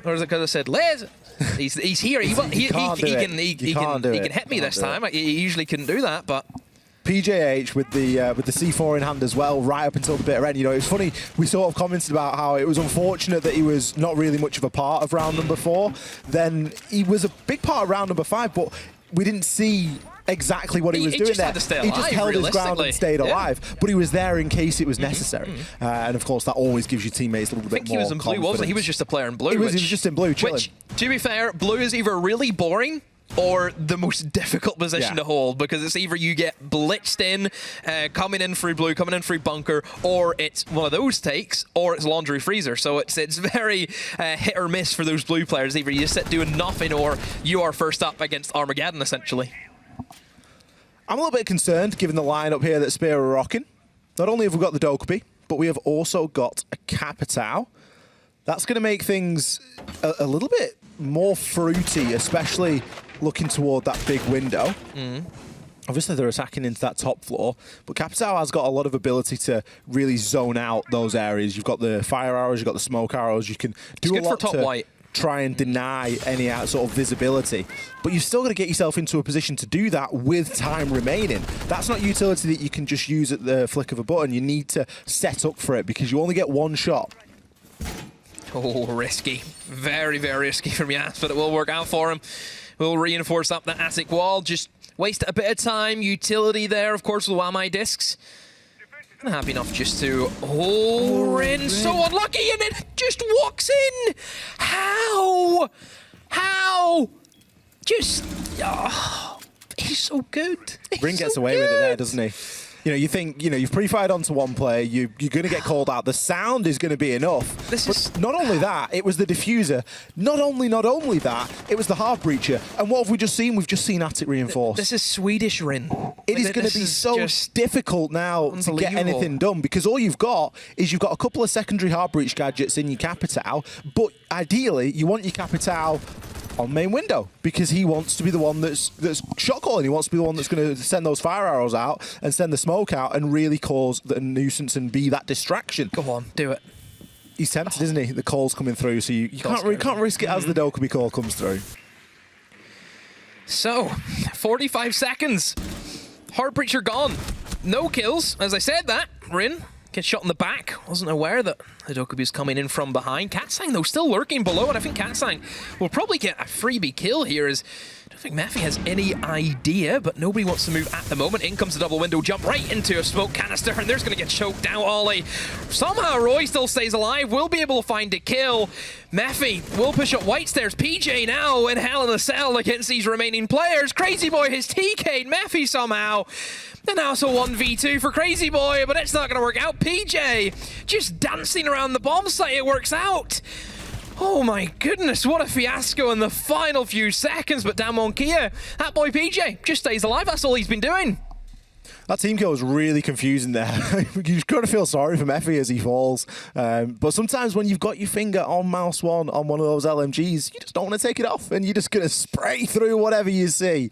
Or is it because I said laser? He's here. He can hit me this time. He usually couldn't do that, but PJH with the C4 in hand as well, right up until the bitter end. You know, it was funny, we sort of commented about how it was unfortunate that he was not really much of a part of round number 4. Then he was a big part of round number 5, but we didn't see exactly what he was doing there. Had to stay he alive, just held his ground and stayed alive, but he was there in case it was necessary. And of course, that always gives your teammates a little bit more confidence. He was in blue, wasn't he? He was just a player in blue. He was just in blue, chilling. Which, to be fair, blue is either really boring or the most difficult position to hold, because it's either you get blitzed in, coming in through blue, coming in through bunker, or it's one of those takes, or it's laundry freezer. So it's very hit or miss for those blue players. Either you sit doing nothing, or you are first up against Armageddon, essentially. I'm a little bit concerned, given the lineup here that Spear are rocking. Not only have we got the Dokkaebi, but we have also got a Capitao. That's going to make things a little bit more fruity, especially looking toward that big window. Obviously, they're attacking into that top floor, but Capitao has got a lot of ability to really zone out those areas. You've got the fire arrows, you've got the smoke arrows. You can do a lot to try and deny any sort of visibility, but you've still got to get yourself into a position to do that with time remaining. That's not utility that you can just use at the flick of a button. You need to set up for it, because you only get 1 shot. Oh, risky. Very, very risky from Yas, but it will work out for him. We'll reinforce up the attic wall. Just waste a bit of time. Utility there, of course, with Wamai discs. I'm happy enough just to... Oh, Rin, so unlucky, and it just walks in. How? How? Just... Oh, he's so good. Rin gets away with it there, doesn't he? You know, you think, you know, you've pre-fired onto one player, you're going to get called out. The sound is going to be enough. But not only that, it was the diffuser. Not only that, it was the hard breacher. And what have we just seen? We've just seen Attic reinforced. This is Swedish Rin. It is going to be so difficult now to get anything done, because all you've got is you've got a couple of secondary hard breach gadgets in your Capitao, but ideally you want your Capitao on main window, because he wants to be the one that's shot calling. He wants to be the one that's going to send those fire arrows out and send the smoke out and really cause the nuisance and be that distraction. Come on, do it. He's tempted, isn't he? The call's coming through, so you can't risk it as the Dokkaebi call comes through. So, 45 seconds. Hard breacher gone. no kills. As I said that, Rin gets shot in the back. Wasn't aware that Hidokubi was coming in from behind. Katsang, though, still lurking below, and I think Katsang will probably get a freebie kill here as I don't think Mephi has any idea, but nobody wants to move at the moment. In comes the double window jump right into a smoke canister, and there's going to get choked out, Ollie. Somehow Roy still stays alive, will be able to find a kill. Mephi will push up white stairs. PJ now in hell in a cell against these remaining players. Crazy Boy has TK'd Mephi somehow. And now it's a 1v2 for Crazy Boy, but it's not going to work out. PJ just dancing around the bomb site, it works out. Oh my goodness, what a fiasco in the final few seconds, but Damwon Kia, that boy PJ, just stays alive, that's all he's been doing. That team kill was really confusing there. You've got to feel sorry for Mephi as he falls. But sometimes when you've got your finger on mouse one on one of those LMGs, you just don't want to take it off and you're just going to spray through whatever you see.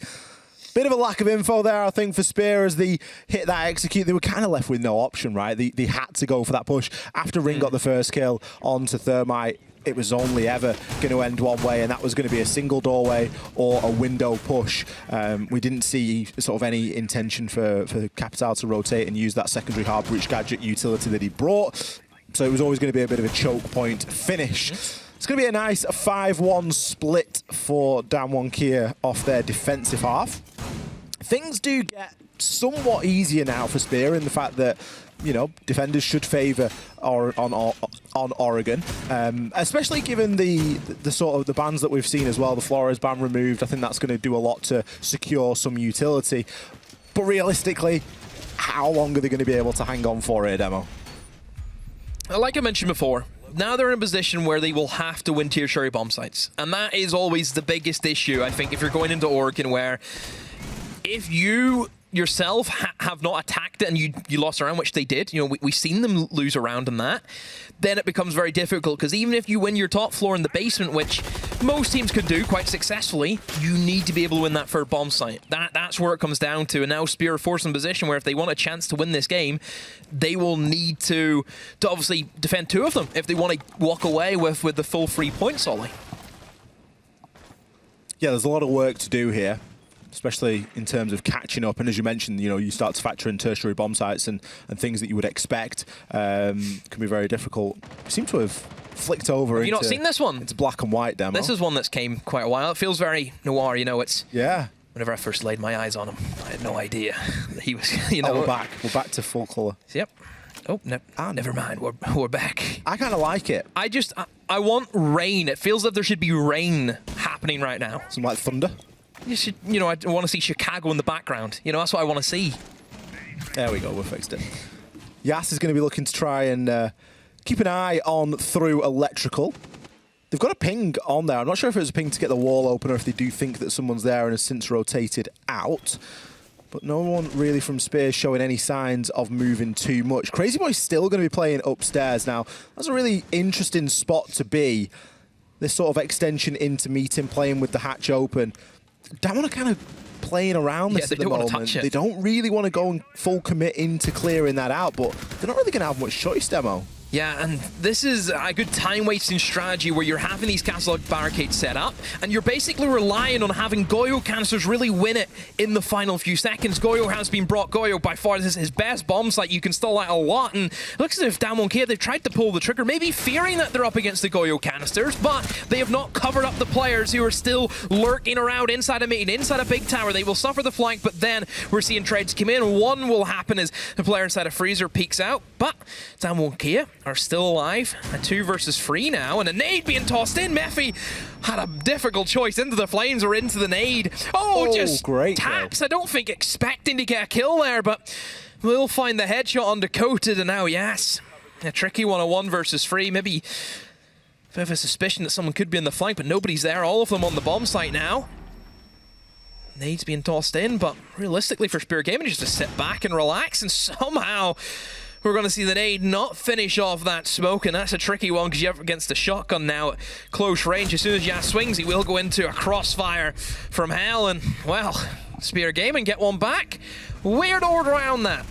Bit of a lack of info there, I think, for Spear as they hit that execute. They were kind of left with no option, right? They had to go for that push. After Ring got the first kill onto Thermite, it was only ever going to end one way, and that was going to be a single doorway or a window push. We didn't see sort of any intention for Capital to rotate and use that secondary hard breach gadget utility that he brought. So it was always going to be a bit of a choke point finish. It's going to be a nice 5-1 split for Damwon Kia off their defensive half. Things do get somewhat easier now for Spear in the fact that, you know, defenders should favour on Oregon, especially given the sort of the bans that we've seen as well. The Flores ban removed. I think that's going to do a lot to secure some utility. But realistically, how long are they going to be able to hang on for here, Demo? Like I mentioned before, now they're in a position where they will have to win tertiary bomb sites. And that is always the biggest issue, I think, if you're going into Oregon, where if you yourself have not attacked it and you lost a round, which they did, you know, we've seen them lose a round in that, then it becomes very difficult, because even if you win your top floor in the basement, which most teams could do quite successfully, you need to be able to win that third bomb site. That's where it comes down to, and now Spear are forced in a position where if they want a chance to win this game, they will need to obviously defend two of them if they want to walk away with the full 3 points, Ollie. Yeah, there's a lot of work to do here, especially in terms of catching up. And as you mentioned, you know, you start to factor in tertiary bomb sites and things that you would expect can be very difficult. We seem to have flicked over. Have you not seen this one? It's black and white, Demo. This is one that's came quite a while. It feels very noir, you know. It's yeah. Whenever I first laid my eyes on him, I had no idea that he was. You know, we're back. We're back to full colour. Yep. Oh, no, never mind. We're back. I kind of like it. I want rain. It feels like there should be rain happening right now. Some like thunder. You know, I want to see Chicago in the background. You know, that's what I want to see. There we go, we fixed it. Yas is going to be looking to try and keep an eye on through electrical. They've got a ping on there. I'm not sure if it was a ping to get the wall open or if they do think that someone's there and has since rotated out. But no one really from Spears showing any signs of moving too much. Crazy Boy's still going to be playing upstairs now. That's a really interesting spot to be. This sort of extension into meeting, playing with the hatch open. Damwon are kind of playing around this at the moment. They don't really want to go and full commit into clearing that out, but they're not really going to have much choice, Demo. Yeah, and this is a good time-wasting strategy where you're having these castle barricades set up, and you're basically relying on having Goyo canisters really win it in the final few seconds. Goyo has been brought. Goyo, by far, this is his best bomb site. You can still out a lot, and it looks as if Damwon Kia, they've tried to pull the trigger, maybe fearing that they're up against the Goyo canisters, but they have not covered up the players who are still lurking around inside a meeting, inside a big tower. They will suffer the flank, but then we're seeing trades come in. One will happen as the player inside a freezer peeks out, but Damwon Kia are still alive. A 2 versus 3 now, and a nade being tossed in. Mephi had a difficult choice, into the flames or into the nade. Oh, just great taps. I don't think expecting to get a kill there, but we'll find the headshot undercoated, and now yes, a tricky one, a 1 versus 3. Maybe a bit of a suspicion that someone could be in the flank, but nobody's there. All of them on the bomb site now. Nades being tossed in, but realistically for Spear Gaming, just to sit back and relax, and somehow we're going to see the nade not finish off that smoke, and that's a tricky one because you're up against the shotgun now at close range. As soon as Yas swings, he will go into a crossfire from hell, and, well, Spear Gaming get one back. Weird order around that.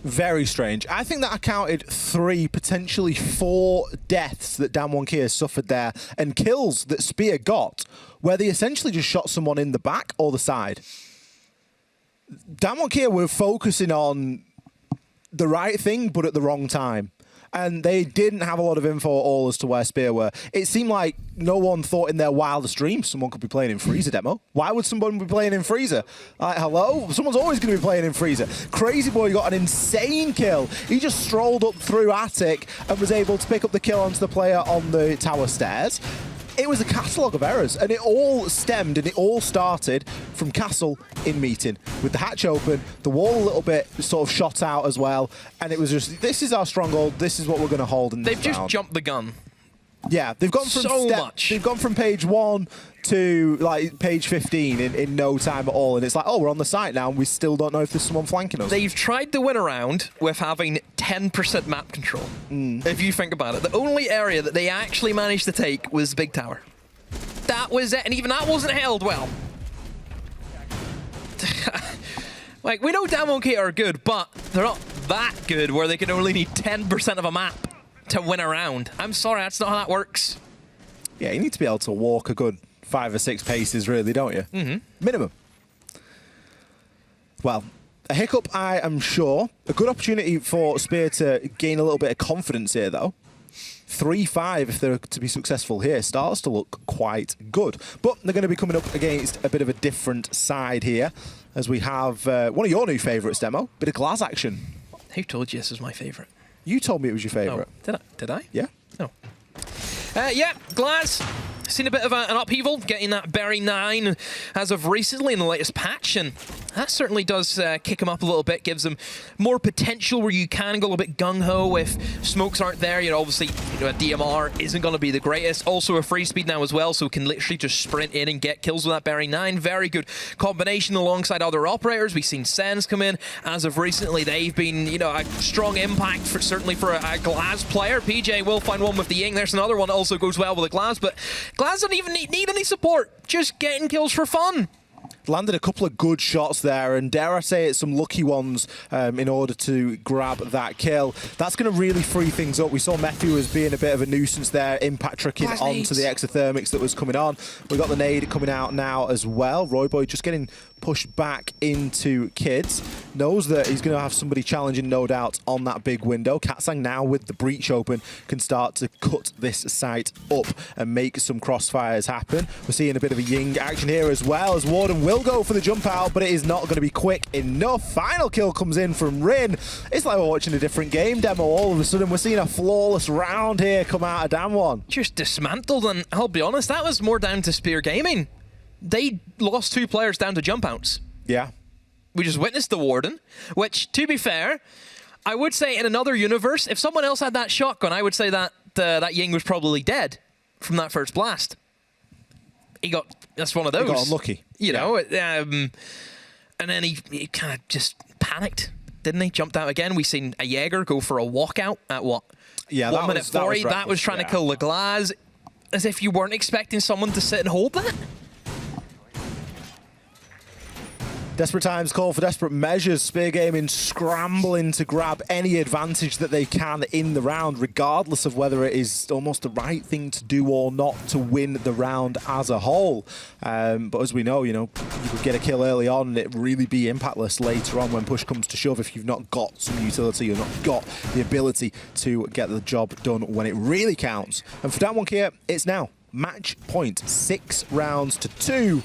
Very strange. I think that accounted 3, potentially 4 deaths that Damwon Kia suffered there, and kills that Spear got, where they essentially just shot someone in the back or the side. Damwon Kia were focusing on the right thing, but at the wrong time. And they didn't have a lot of info at all as to where Spear were. It seemed like no one thought in their wildest dreams someone could be playing in Freezer demo. Why would someone be playing in Freezer? Like, hello? Someone's always going to be playing in Freezer. Crazy Boy got an insane kill. He just strolled up through Attic and was able to pick up the kill onto the player on the tower stairs. It was a catalogue of errors, and it all stemmed and it all started from Castle in meeting. With the hatch open, the wall a little bit sort of shot out as well, and it was just, this is our stronghold, this is what we're going to hold in this They've just round. jumped the gun. Yeah, they've gone from so much. They've gone from page 1 to like page 15 in no time at all, and it's like, oh, we're on the site now, and we still don't know if there's someone flanking us. They've tried to win around with having 10% map control. If you think about it, the only area that they actually managed to take was Big Tower. That was it, and even that wasn't held well. Like, we know DWG are good, but they're not that good where they can only need 10% of a map to win a round. I'm sorry, that's not how that works. Yeah, you need to be able to walk a good 5 or 6 paces, really, don't you? Minimum. Well, a hiccup, I am sure. A good opportunity for Spear to gain a little bit of confidence here, though. 3-5, if they're to be successful here, starts to look quite good. But they're going to be coming up against a bit of a different side here, as we have one of your new favourites, Demo, bit of Glaz action. Who told you this is my favourite? You told me it was your favourite. Oh, did I? Yeah. No. Yeah, Glaz. Seen a bit of an upheaval, getting that Berry 9 as of recently in the latest patch, and that certainly does kick him up a little bit, gives him more potential where you can go a bit gung-ho if smokes aren't there. You know, obviously, a DMR isn't going to be the greatest. Also a free speed now as well, so can literally just sprint in and get kills with that Berry 9. Very good combination alongside other operators. We've seen Sens come in. As of recently, they've been, you know, a strong impact, certainly for a Glaz player. PJ will find one with the Ying. There's another one that also goes well with the Glaz, but Glaz don't even need any support, just getting kills for fun. Landed a couple of good shots there, and dare I say it, some lucky ones in order to grab that kill. That's going to really free things up. We saw Matthew as being a bit of a nuisance there, impact tricking onto the exothermics that was coming on. We got the nade coming out now as well. Royboy just getting pushed back into Kids. Knows that he's going to have somebody challenging, no doubt, on that big window. Katsang now with the breach open can start to cut this site up and make some crossfires happen. We're seeing a bit of a Ying action here as well, as Warden will go for the jump out, but it is not going to be quick enough. Final kill comes in from Rin. It's like we're watching a different game demo. All of a sudden, we're seeing a flawless round here come out of Damwon. Just dismantled, and I'll be honest, that was more down to Spear Gaming. They lost 2 players down to jump outs. Yeah. We just witnessed the Warden, which, to be fair, I would say in another universe, if someone else had that shotgun, I would say that that Ying was probably dead from that first blast. That's one of those. He got unlucky. You know, and then he kind of just panicked, didn't he? Jumped out again. We've seen a Jaeger go for a walkout at what? Yeah, 1 minute 40. That was trying to kill the Glaz, as if you weren't expecting someone to sit and hold that. Desperate times call for desperate measures. Spear Gaming scrambling to grab any advantage that they can in the round, regardless of whether it is almost the right thing to do or not to win the round as a whole. But as we know, you could get a kill early on and it really be impactless later on when push comes to shove if you've not got some utility or not got the ability to get the job done when it really counts. And for Damwon here, it's now match point, 6 rounds to 2.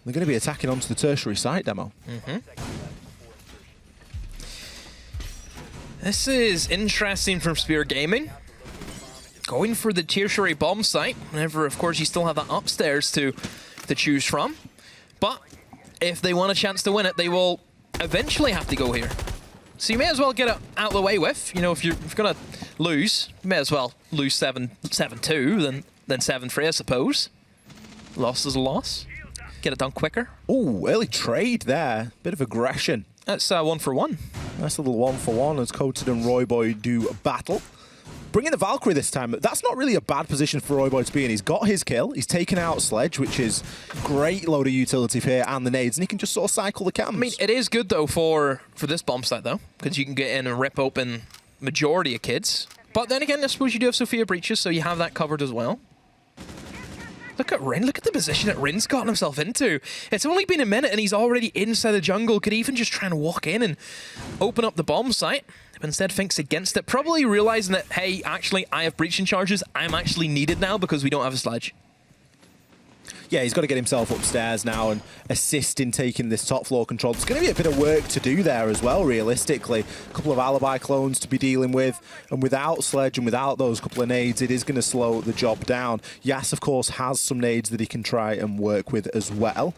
They're going to be attacking onto the tertiary site, Demo. This is interesting from Spear Gaming. Going for the tertiary bomb site. Whenever, of course, you still have that upstairs to choose from. But if they want a chance to win it, they will eventually have to go here. So you may as well get it out of the way with. You know, if you're going to lose, you may as well lose 7-2 than 7-3, I suppose. Loss is a loss. Get it done quicker. Oh, early trade there. Bit of aggression. That's 1 for 1. Nice little 1 for 1 as Coated and Royboy do battle. Bringing the Valkyrie this time. That's not really a bad position for Royboy to be in. He's got his kill. He's taken out Sledge, which is great load of utility here, and the nades, and he can just sort of cycle the cams. I mean, it is good, though, for this bomb site, though, because you can get in and rip open majority of Kids. But then again, I suppose you do have Sophia breaches, so you have that covered as well. Look at Rin. Look at the position that Rin's gotten himself into. It's only been a minute and he's already inside the jungle. Could even just try and walk in and open up the bomb site. But instead thinks against it, probably realizing that, hey, actually, I have breaching charges. I'm actually needed now because we don't have a sledge. Yeah, he's got to get himself upstairs now and assist in taking this top floor control. There's going to be a bit of work to do there as well, realistically. A couple of alibi clones to be dealing with, and without Sledge and without those couple of nades, it is going to slow the job down. Yas, of course, has some nades that he can try and work with as well.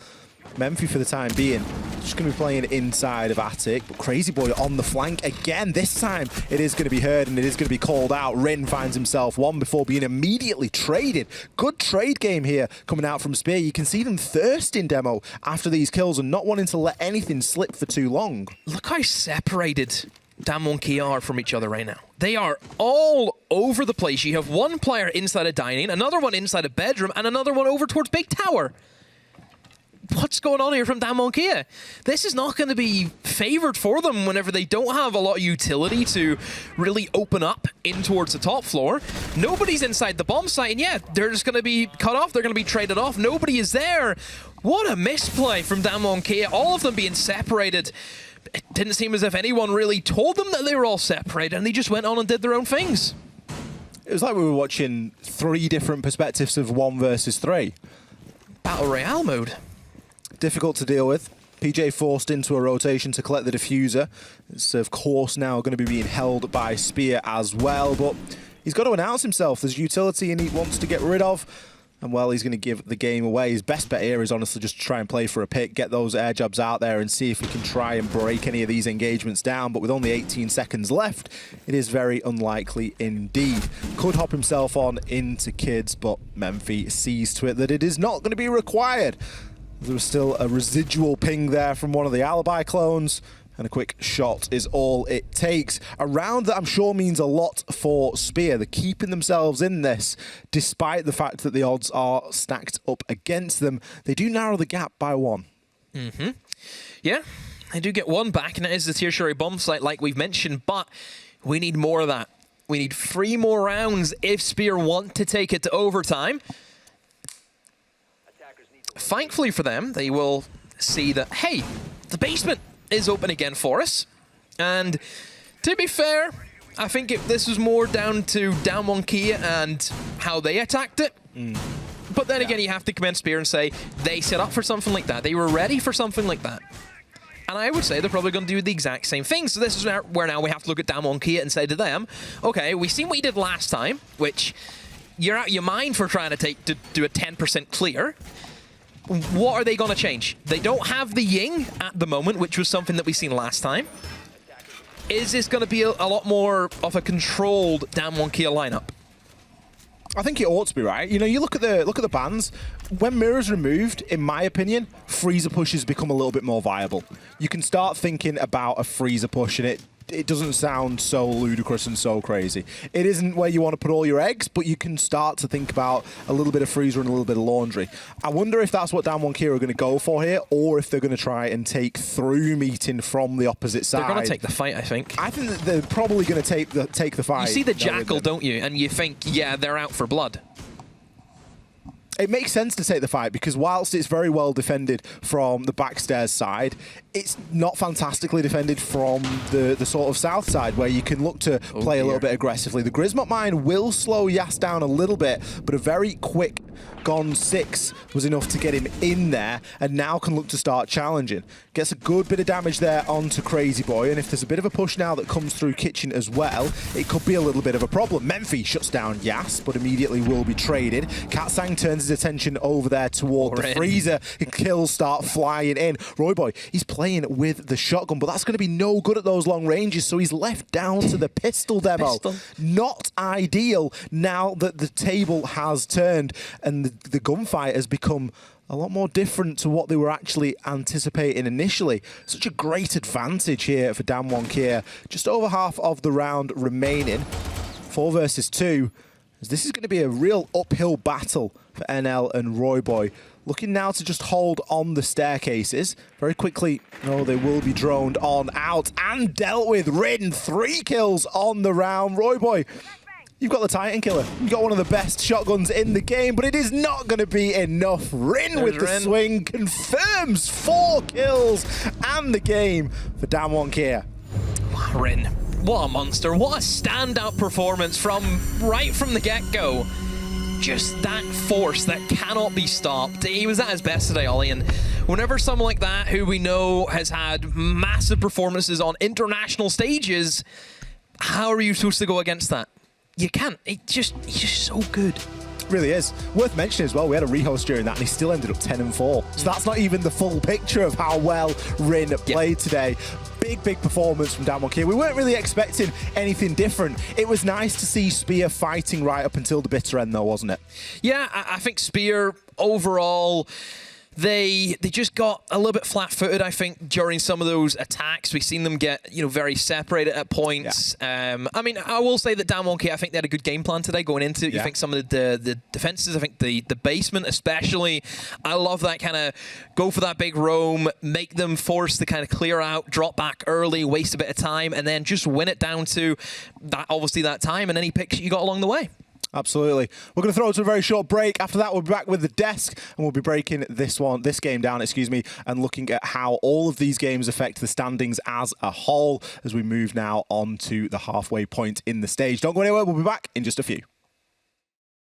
Memphi, for the time being, just going to be playing inside of APAC, but Crazy Boy on the flank again. This time, it is going to be heard and it is going to be called out. Rin finds himself one before being immediately traded. Good trade game here coming out from Spear. You can see them thirsting, Demo, after these kills and not wanting to let anything slip for too long. Look how separated Damwon Kia are from each other right now. They are all over the place. You have one player inside a dining, another one inside a bedroom, and another one over towards Big Tower. What's going on here from Damwon Kia? This is not going to be favored for them whenever they don't have a lot of utility to really open up in towards the top floor. Nobody's inside the bomb site, and yeah, they're just going to be cut off. They're going to be traded off. Nobody is there. What a misplay from Damwon Kia. All of them being separated. It didn't seem as if anyone really told them that they were all separated, and they just went on and did their own things. It was like we were watching 3 different perspectives of 1 versus 3. Battle Royale mode. Difficult to deal with. PJ forced into a rotation to collect the diffuser. It's of course now going to be being held by Spear as well, but he's got to announce himself. There's utility and he wants to get rid of. And well, he's going to give the game away. His best bet here is honestly just try and play for a pick, get those air jabs out there and see if he can try and break any of these engagements down. But with only 18 seconds left, it is very unlikely indeed. Could hop himself on into Kids, but Memphi sees to it that it is not going to be required. There was still a residual ping there from one of the alibi clones, and a quick shot is all it takes. A round that I'm sure means a lot for Spear. They're keeping themselves in this, despite the fact that the odds are stacked up against them. They do narrow the gap by 1. Yeah, they do get 1 back, and it is the tertiary bomb site like we've mentioned, but we need more of that. We need 3 more rounds if Spear want to take it to overtime. Thankfully for them, they will see that, hey, the basement is open again for us. And to be fair, I think this was more down to Damwon Kia and how they attacked it. But then again, you have to commend Spear and say they set up for something like that. They were ready for something like that. And I would say they're probably going to do the exact same thing. So this is where now we have to look at Damwon Kia and say to them, okay, we've seen what you did last time, which you're out your mind for trying to do a 10% clear. What are they going to change? They don't have the Ying at the moment, which was something that we seen last time. Is this going to be a lot more of a controlled Damwon Kia lineup? I think it ought to be, right? You know, you look at the bans. When Mirror's removed, in my opinion, freezer pushes become a little bit more viable. You can start thinking about a freezer push, and it doesn't sound so ludicrous and so crazy. It isn't where you want to put all your eggs, but you can start to think about a little bit of freezer and a little bit of laundry. I wonder if that's what Damwon Kia are going to go for here, or if they're going to try and take through meeting from the opposite side. They're going to take the fight, I think. I think that they're probably going to take the fight. You see the Jackal, don't you? And you think, yeah, they're out for blood. It makes sense to take the fight because whilst it's very well defended from the backstairs side, it's not fantastically defended from the sort of south side where you can look to play a little bit aggressively. The Grismot mine will slow Yas down a little bit, but a very quick Gone 6 was enough to get him in there, and now can look to start challenging. Gets a good bit of damage there onto Crazy Boy, and if there's a bit of a push now that comes through Kitchen as well, it could be a little bit of a problem. Memphi shuts down Yas, but immediately will be traded. Katsang turns his attention over there toward the freezer, and kills start flying in. Royboy, he's playing with the shotgun, but that's going to be no good at those long ranges, so he's left down to the pistol demo. Not ideal now that the table has turned, and the gunfight has become a lot more different to what they were actually anticipating initially. Such a great advantage here for Damwon Kia. Just over half of the round remaining. 4 versus 2. This is going to be a real uphill battle for NL and Royboy. Looking now to just hold on the staircases. Very quickly, they will be droned on out and dealt with. Ridden 3 kills on the round. Royboy, You've got the Titan Killer. You've got one of the best shotguns in the game, but it is not going to be enough. Rin with the swing confirms 4 kills and the game for Damwon Kia. Rin, what a monster. What a standout performance right from the get-go. Just that force that cannot be stopped. He was at his best today, Ollie, and whenever someone like that, who we know has had massive performances on international stages, how are you supposed to go against that? You can't. He's just so good. Really is. Worth mentioning as well, we had a rehost during that and he still ended up 10-4. So that's not even the full picture of how well Rin played today. Big performance from Damwon Kia. We weren't really expecting anything different. It was nice to see Spear fighting right up until the bitter end though, wasn't it? Yeah, I think Spear overall, they just got a little bit flat-footed, I think, during some of those attacks. We've seen them get, very separated at points. Yeah. I mean, I will say that Damwon Kia, I think they had a good game plan today going into it. You think some of the defenses, I think the basement especially, I love that kind of go for that big roam, make them force to kind of clear out, drop back early, waste a bit of time, and then just win it down to that, obviously that time and any picks you got along the way. Absolutely. We're going to throw it to a very short break. After that, we'll be back with the desk, and we'll be breaking this game down, and looking at how all of these games affect the standings as a whole as we move now on to the halfway point in the stage. Don't go anywhere. We'll be back in just a few.